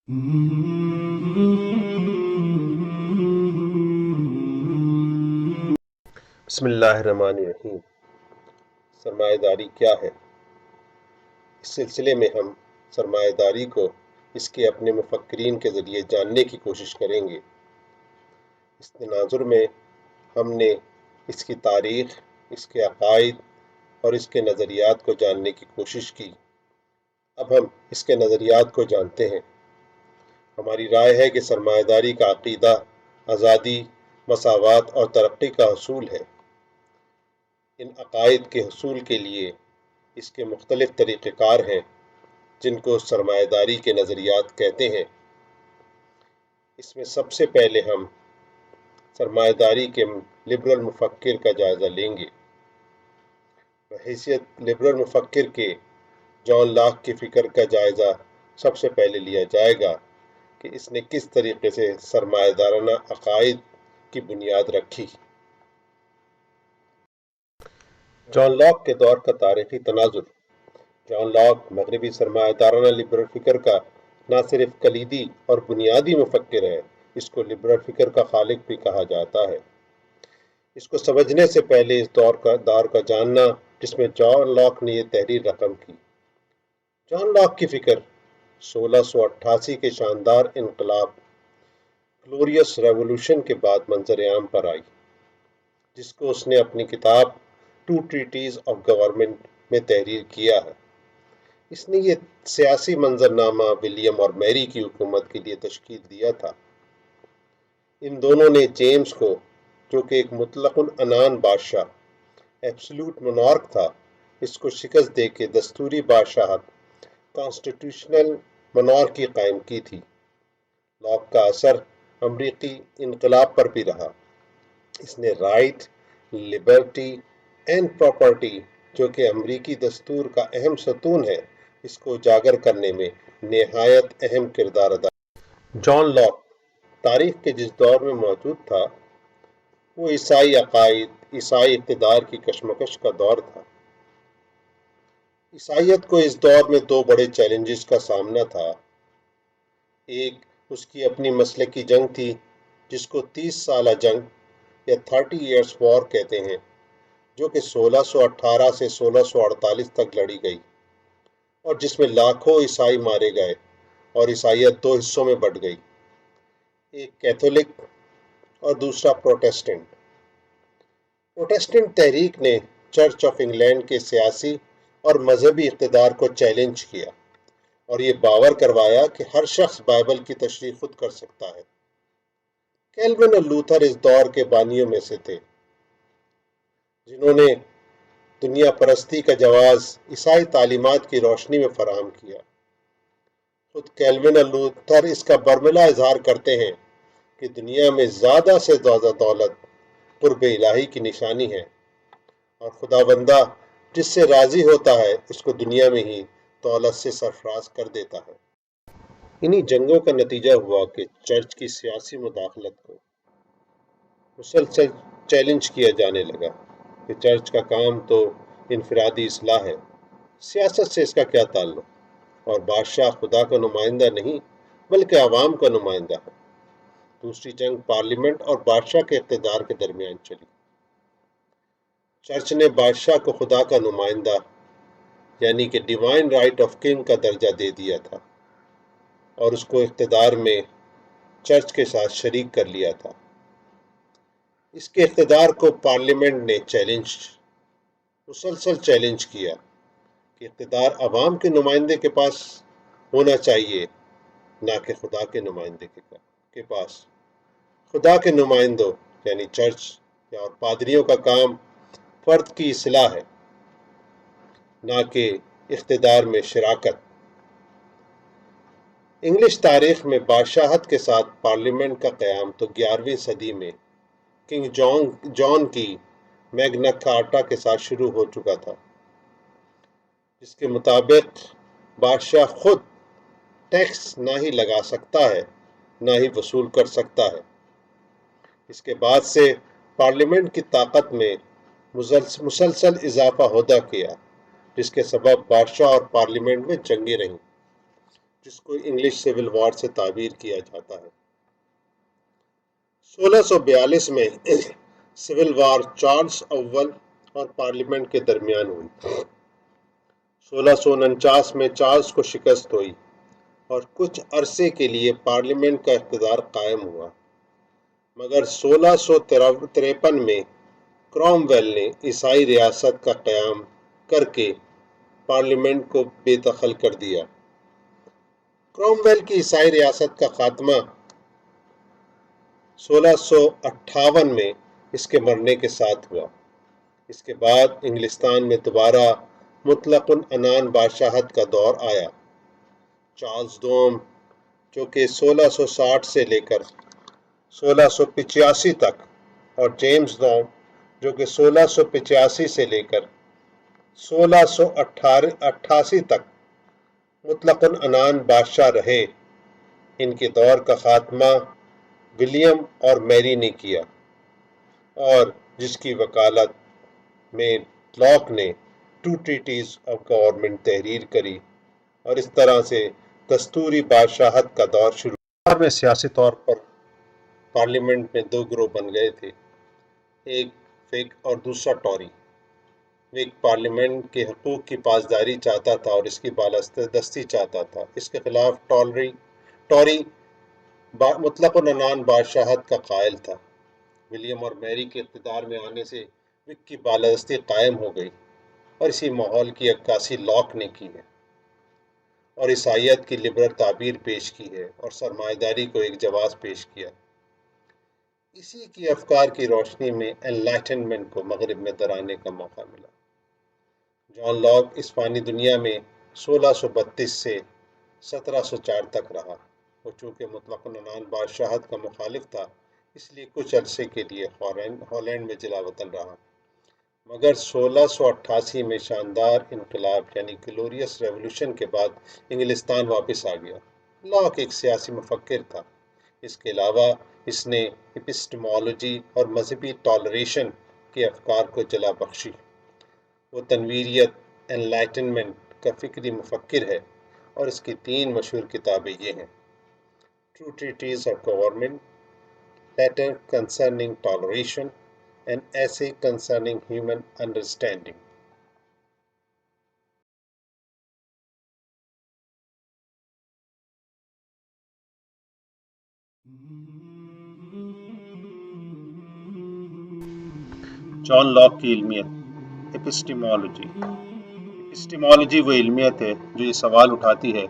بسم اللہ الرحمن الرحیم۔ سرمایہ داری کیا ہے؟ اس سلسلے میں ہم سرمایہ داری کو اس کے اپنے مفکرین کے ذریعے جاننے کی کوشش کریں گے۔ اس تناظر میں ہم نے اس کی تاریخ، اس کے عقائد اور اس کے نظریات کو جاننے کی کوشش کی۔ اب ہم اس کے نظریات کو جانتے ہیں۔ ہماری رائے ہے کہ سرمایہ داری کا عقیدہ آزادی، مساوات اور ترقی کا حصول ہے۔ ان عقائد کے حصول کے لیے اس کے مختلف طریقہ کار ہیں جن کو سرمایہ داری کے نظریات کہتے ہیں۔ اس میں سب سے پہلے ہم سرمایہ داری کے لبرل مفکر کا جائزہ لیں گے۔ بحیثیت لبرل مفکر کے جان لاک کی فکر کا جائزہ سب سے پہلے لیا جائے گا کہ اس نے کس طریقے سے سرمایہ دارانہ عقائد کی بنیاد رکھی۔ جان لاک کے دور کا تاریخی تناظر۔ جان لاک مغربی سرمایہ دارانہ لبرل فکر کا نہ صرف کلیدی اور بنیادی مفکر ہے، اس کو لبرل فکر کا خالق بھی کہا جاتا ہے۔ اس کو سمجھنے سے پہلے اس دور کا جاننا جس میں جان لاک نے یہ تحریر رقم کی۔ جان لاک کی فکر 1688 کے شاندار انقلاب گلوریس ریولوشن کے بعد منظر عام پر آئی، جس کو اس نے اپنی کتاب ٹو ٹریٹیز آف گورنمنٹ میں تحریر کیا ہے۔ اس نے یہ سیاسی منظرنامہ ولیم اور میری کی حکومت کے لیے تشکیل دیا تھا۔ ان دونوں نے جیمز کو، جو کہ ایک مطلق العنان بادشاہ ایبسولوٹ مونارک تھا، اس کو شکست دے کے دستوری بادشاہت کانسٹیٹیوشنل مونارکی قائم کی تھی۔ لاک کا اثر امریکی انقلاب پر بھی رہا۔ اس نے رائٹ، لبرٹی اینڈ پراپرٹی، جو کہ امریکی دستور کا اہم ستون ہے، اس کو اجاگر کرنے میں نہایت اہم کردار ادا کیا۔ جان لاک تاریخ کے جس دور میں موجود تھا وہ عیسائی عقائد، عیسائی اقتدار کی کشمکش کا دور تھا۔ عیسائیت کو اس دور میں دو بڑے چیلنجز کا سامنا تھا۔ ایک اس کی اپنی مسلکی جنگ تھی، جس کو 30 سالہ جنگ یا 30 ایئرس وار کہتے ہیں، جو کہ 1618 سے 1648 تک لڑی گئی، اور جس میں لاکھوں عیسائی مارے گئے اور عیسائیت دو حصوں میں بٹ گئی، ایک کیتھولک اور دوسرا پروٹسٹنٹ۔ پروٹسٹنٹ تحریک نے چرچ آف انگلینڈ کے سیاسی اور مذہبی اقتدار کو چیلنج کیا اور یہ باور کروایا کہ ہر شخص بائبل کی تشریح خود کر سکتا ہے۔ کیلوین اور لوتھر اس دور کے بانیوں میں سے تھے، جنہوں نے دنیا پرستی کا جواز عیسائی تعلیمات کی روشنی میں فراہم کیا۔ خود کیلوین اور لوتھر اس کا برملا اظہار کرتے ہیں کہ دنیا میں زیادہ سے زیادہ دولت قرب الہی کی نشانی ہے، اور خدا بندہ جس سے راضی ہوتا ہے اس کو دنیا میں ہی دولت سے سرفراز کر دیتا ہے۔ انہی جنگوں کا نتیجہ ہوا کہ چرچ کی سیاسی مداخلت کو مسلسل چیلنج کیا جانے لگا کہ چرچ کا کام تو انفرادی اصلاح ہے، سیاست سے اس کا کیا تعلق، اور بادشاہ خدا کا نمائندہ نہیں بلکہ عوام کا نمائندہ ہے۔ دوسری جنگ پارلیمنٹ اور بادشاہ کے اقتدار کے درمیان چلی۔ چرچ نے بادشاہ کو خدا کا نمائندہ یعنی کہ ڈیوائن رائٹ آف کنگ کا درجہ دے دیا تھا اور اس کو اقتدار میں چرچ کے ساتھ شریک کر لیا تھا۔ اس کے اقتدار کو پارلیمنٹ نے مسلسل چیلنج کیا کہ اقتدار عوام کے نمائندے کے پاس ہونا چاہیے، نہ کہ خدا کے نمائندے کے پاس۔ خدا کے نمائندوں یعنی چرچ اور پادریوں کا کام فرد کی اصلاح ہے، نہ کہ اقتدار میں شراکت۔ انگلش تاریخ میں بادشاہت کے ساتھ پارلیمنٹ کا قیام تو 11ویں صدی میں کنگ جان کی میگنا کارٹا کے ساتھ شروع ہو چکا تھا، جس کے مطابق بادشاہ خود ٹیکس نہ ہی لگا سکتا ہے نہ ہی وصول کر سکتا ہے۔ اس کے بعد سے پارلیمنٹ کی طاقت میں مسلسل اضافہ ہوتا گیا، جس کے سبب بادشاہ اور پارلیمنٹ میں جنگیں رہیں۔ جس کو انگلش سول وار سے تعبیر کیا جاتا ہے۔ 1642 میں سول وار چارلس اول اور پارلیمنٹ کے درمیان ہوئی۔ 1649 میں چارلس کو شکست ہوئی اور کچھ عرصے کے لیے پارلیمنٹ کا اقتدار قائم ہوا، مگر 1653 میں کروم ویل نے عیسائی ریاست کا قیام کر کے پارلیمنٹ کو بے دخل کر دیا۔ کروم ویل کی عیسائی ریاست کا خاتمہ 1658 میں اس کے مرنے کے ساتھ ہوا۔ اس کے بعد انگلستان میں دوبارہ مطلق العنان بادشاہت کا دور آیا۔ چارلس دوم جو کہ 1660 سے لے کر 1685 تک اور جیمز دوم جو کہ 1685 سے لے کر 1688 تک مطلق العنان بادشاہ رہے۔ ان کے دور کا خاتمہ ولیم اور میری نے کیا، اور جس کی وکالت میں لاک نے ٹو ٹریٹیز آف گورنمنٹ تحریر کری، اور اس طرح سے دستوری بادشاہت کا دور شروع ہوا۔ میں سیاسی طور پر پارلیمنٹ میں دو گروہ بن گئے تھے، ایک وگ اور دوسرا ٹوری۔ وگ پارلیمنٹ کے حقوق کی پاسداری چاہتا تھا اور اس کی بالادستی چاہتا تھا۔ اس کے خلاف ٹوری مطلق العنان بادشاہت کا قائل تھا۔ ولیم اور میری کے اقتدار میں آنے سے وگ کی بالادستی قائم ہو گئی، اور اسی ماحول کی عکاسی لاک نے کی ہے، اور عیسائیت کی لبرل تعبیر پیش کی ہے، اور سرمایہ داری کو ایک جواز پیش کیا۔ اسی کی افکار کی روشنی میں انلائٹنمنٹ کو مغرب میں درانے کا موقع ملا۔ جان لاک اس فانی دنیا میں 1632 سے 1704 تک رہا۔ وہ چونکہ مطلق العنان بادشاہت کا مخالف تھا، اس لیے کچھ عرصے کے لیے ہالینڈ میں جلا وطن رہا، مگر 1688 میں شاندار انقلاب یعنی گلوریس ریولوشن کے بعد انگلستان واپس آ گیا۔ لاک ایک سیاسی مفکر تھا۔ اس کے علاوہ اس نے ایپسٹمالوجی اور مذہبی ٹالریشن کے افکار کو جلا بخشی۔ وہ تنویریت انلائٹنمنٹ کا فکری مفکر ہے، اور اس کی تین مشہور کتابیں یہ ہیں: two treatises of government, letter concerning toleration, and essay concerning human understanding. John Locke کی علمیت، ایپسٹیمالوجی۔ ایپسٹیمالوجی وہ علمیت ہے جو یہ سوال اٹھاتی ہے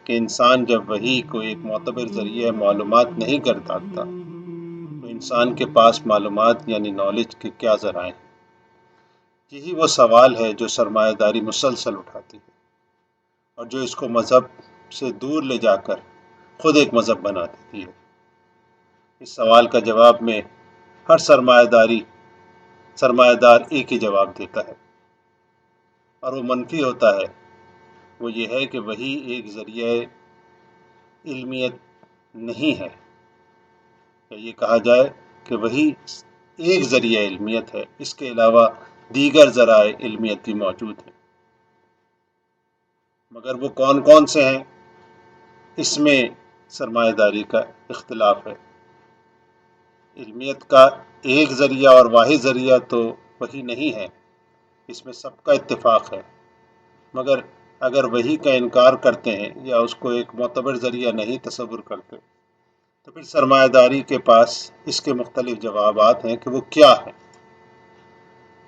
کہ انسان جب وحی کو ایک معتبر ذریعہ معلومات نہیں گردانتا تو انسان کے پاس معلومات یعنی نالج کے کیا ذرائع ہیں۔ یہی وہ سوال ہے جو سرمایہ داری مسلسل اٹھاتی ہے، اور جو اس کو مذہب سے دور لے جا کر خود ایک مذہب بنا دیتی ہے۔ اس سوال کا جواب میں ہر سرمایہ دار ایک ہی جواب دیتا ہے، اور وہ منفی ہوتا ہے۔ وہ یہ ہے کہ وہی ایک ذریعہ علمیت نہیں ہے، یا یہ کہا جائے کہ وہی ایک ذریعہ علمیت ہے، اس کے علاوہ دیگر ذرائع علمیت بھی موجود ہیں۔ مگر وہ کون کون سے ہیں، اس میں سرمایہ داری کا اختلاف ہے۔ علمیت کا ایک ذریعہ اور واحد ذریعہ تو وہی نہیں ہے، اس میں سب کا اتفاق ہے، مگر اگر وہی کا انکار کرتے ہیں یا اس کو ایک معتبر ذریعہ نہیں تصور کرتے تو پھر سرمایہ داری کے پاس اس کے مختلف جوابات ہیں کہ وہ کیا ہے۔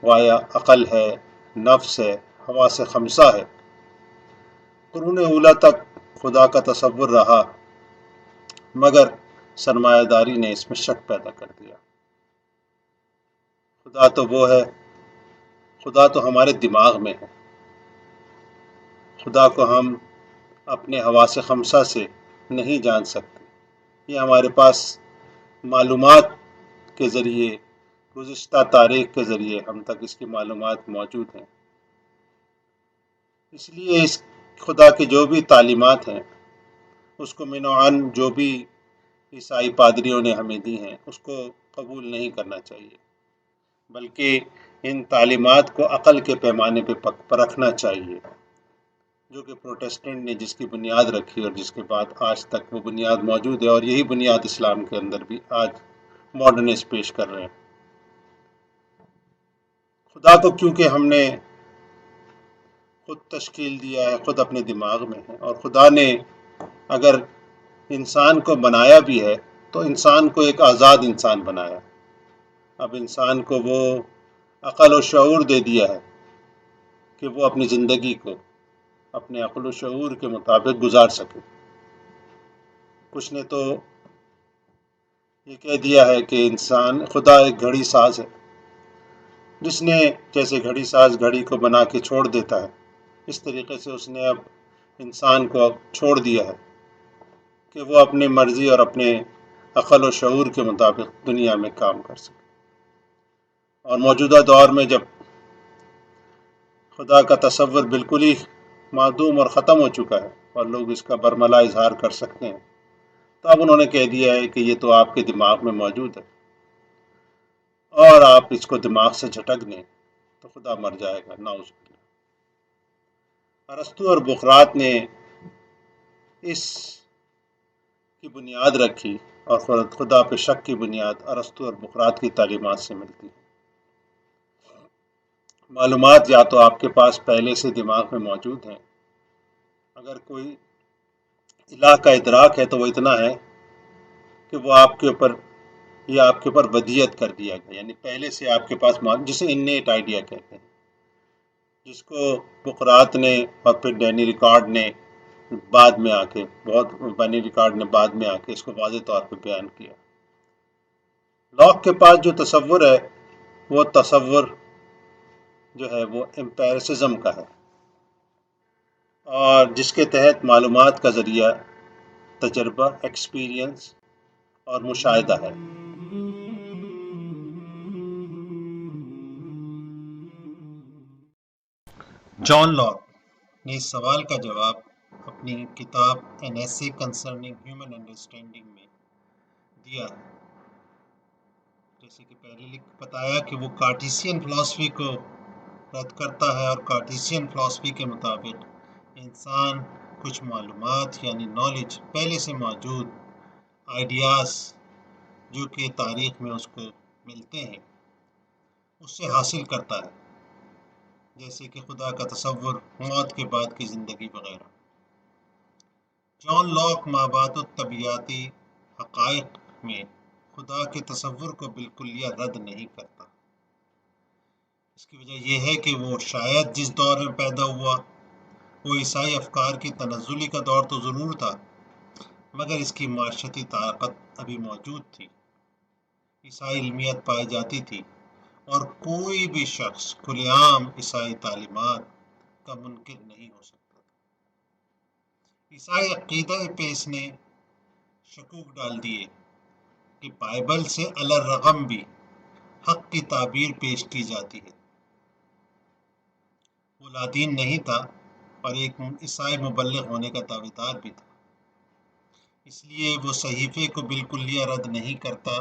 وایا عقل ہے، نفس ہے، حواس خمسہ ہے۔ قرون اولیٰ تک خدا کا تصور رہا، مگر سرمایہ داری نے اس میں شک پیدا کر دیا۔ خدا تو وہ ہے، خدا تو ہمارے دماغ میں ہے۔ خدا کو ہم اپنے حواس خمسہ سے نہیں جان سکتے، یہ ہمارے پاس معلومات کے ذریعے، گزشتہ تاریخ کے ذریعے ہم تک اس کی معلومات موجود ہیں۔ اس لیے اس خدا کی جو بھی تعلیمات ہیں، اس کو منوعاً جو بھی عیسائی پادریوں نے ہمیں دی ہیں، اس کو قبول نہیں کرنا چاہیے، بلکہ ان تعلیمات کو عقل کے پیمانے پہ پرکھنا چاہیے۔ جو کہ پروٹیسٹنٹ نے جس کی بنیاد رکھی اور جس کے بعد آج تک وہ بنیاد موجود ہے، اور یہی بنیاد اسلام کے اندر بھی آج ماڈرنسٹ پیش کر رہے ہیں۔ خدا کو کیونکہ ہم نے خود تشکیل دیا ہے، خود اپنے دماغ میں ہے، اور خدا نے اگر انسان کو بنایا بھی ہے تو انسان کو ایک آزاد انسان بنایا۔ اب انسان کو وہ عقل و شعور دے دیا ہے کہ وہ اپنی زندگی کو اپنے عقل و شعور کے مطابق گزار سکے۔ کچھ نے تو یہ کہہ دیا ہے کہ خدا ایک گھڑی ساز ہے، جس نے جیسے گھڑی ساز گھڑی کو بنا کے چھوڑ دیتا ہے، اس طریقے سے اس نے اب انسان کو چھوڑ دیا ہے کہ وہ اپنی مرضی اور اپنے عقل و شعور کے مطابق دنیا میں کام کر سکے۔ اور موجودہ دور میں جب خدا کا تصور بالکل ہی معدوم اور ختم ہو چکا ہے اور لوگ اس کا برملا اظہار کر سکتے ہیں، تو اب انہوں نے کہہ دیا ہے کہ یہ تو آپ کے دماغ میں موجود ہے، اور آپ اس کو دماغ سے جھٹک دیں تو خدا مر جائے گا۔ نعوذ باللہ۔ ارسطو اور بقراط نے اس کی بنیاد رکھی، اور خدا پہ شک کی بنیاد ارسطو اور بقراط کی تعلیمات سے ملتی ہے۔ معلومات یا تو آپ کے پاس پہلے سے دماغ میں موجود ہیں، اگر کوئی الہ کا ادراک ہے تو وہ اتنا ہے کہ وہ آپ کے اوپر ودیت کر دیا گیا، یعنی پہلے سے آپ کے پاس جسے انیٹ آئیڈیا کہتے ہیں، جس کو بقراط نے اور پھر ڈینی ریکارڈ نے بعد میں آ کے اس کو واضح طور پہ بیان کیا۔ لاک کے پاس جو تصور ہے وہ تصور جو ہے وہ امپیرسزم کا ہے، اور جس کے تحت معلومات کا ذریعہ تجربہ، ایکسپیرینس اور مشاہدہ ہے۔ جان لاک نے اس سوال کا جواب اپنی کتاب این ایسے کنسرننگ ہیومن انڈرسٹینڈنگ میں دیا ہے۔ جیسے کہ پہلے بتایا کہ وہ کارٹیسین فلسفی کو رد کرتا ہے، اور کارٹیسین فلسفی کے مطابق انسان کچھ معلومات یعنی نالج پہلے سے موجود آئیڈیاز جو کہ تاریخ میں اس کو ملتے ہیں اس سے حاصل کرتا ہے، جیسے کہ خدا کا تصور، موت کے بعد کی زندگی وغیرہ۔ جان لاک مابعد الطبیعیاتی حقائق میں خدا کے تصور کو بالکل یا رد نہیں کرتا۔ اس کی وجہ یہ ہے کہ وہ شاید جس دور میں پیدا ہوا وہ عیسائی افکار کی تنزلی کا دور تو ضرور تھا، مگر اس کی معاشرتی طاقت ابھی موجود تھی، عیسائی علمیت پائی جاتی تھی، اور کوئی بھی شخص کھلے عام عیسائی تعلیمات کا منکر نہیں ہو سکتا تھا۔ عیسائی عقیدہ پہ اس نے شکوک ڈال دیے کہ بائبل سے الرغم بھی حق کی تعبیر پیش کی جاتی ہے۔ وہ لادین نہیں تھا اور ایک عیسائی مبلغ ہونے کا دعویٰ دار بھی تھا، اس لیے وہ صحیفے کو بالکلیہ رد نہیں کرتا،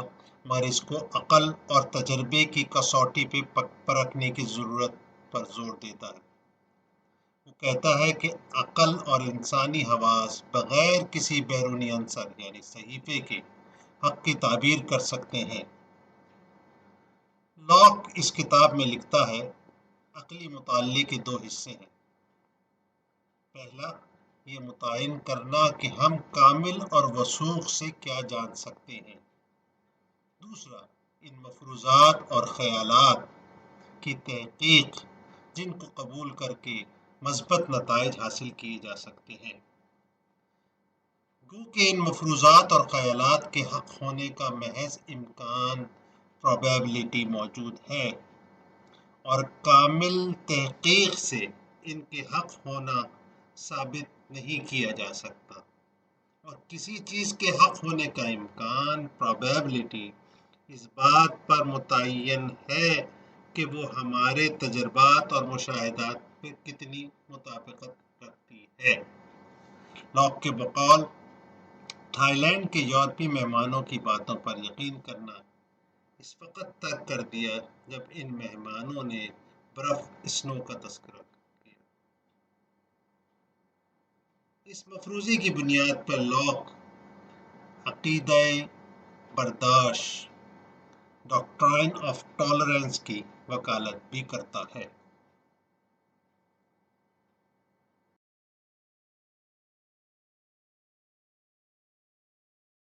مگر اس کو عقل اور تجربے کی کسوٹی پہ پرکھنے کی ضرورت پر زور دیتا ہے۔ وہ کہتا ہے کہ عقل اور انسانی حواس بغیر کسی بیرونی عنصر یعنی صحیفے کے حق کی تعبیر کر سکتے ہیں۔ لاک اس کتاب میں لکھتا ہے عقلی مطالعے کے دو حصے ہیں۔ پہلا، یہ متعین کرنا کہ ہم کامل اور وثوق سے کیا جان سکتے ہیں۔ دوسرا، ان مفروضات اور خیالات کی تحقیق جن کو قبول کر کے مثبت نتائج حاصل کیے جا سکتے ہیں۔ گو کہ ان مفروضات اور خیالات کے حق ہونے کا محض امکان، پروبیبلٹی موجود ہے، اور کامل تحقیق سے ان کے حق ہونا ثابت نہیں کیا جا سکتا، اور کسی چیز کے حق ہونے کا امکان، پروبیبلٹی، اس بات پر متعین ہے کہ وہ ہمارے تجربات اور مشاہدات پہ کتنی مطابقت رکھتی ہے۔ لاک کے بقول تھائی لینڈ کے یورپی مہمانوں کی باتوں پر یقین کرنا اس وقت تک کر دیا جب ان مہمانوں نے برف اسنو کا تذکرہ کیا۔ اس مفروضے کی بنیاد پر لاک عقیدہ برداشت ڈاکٹرائن آف ٹالرنس کی وکالت بھی کرتا ہے۔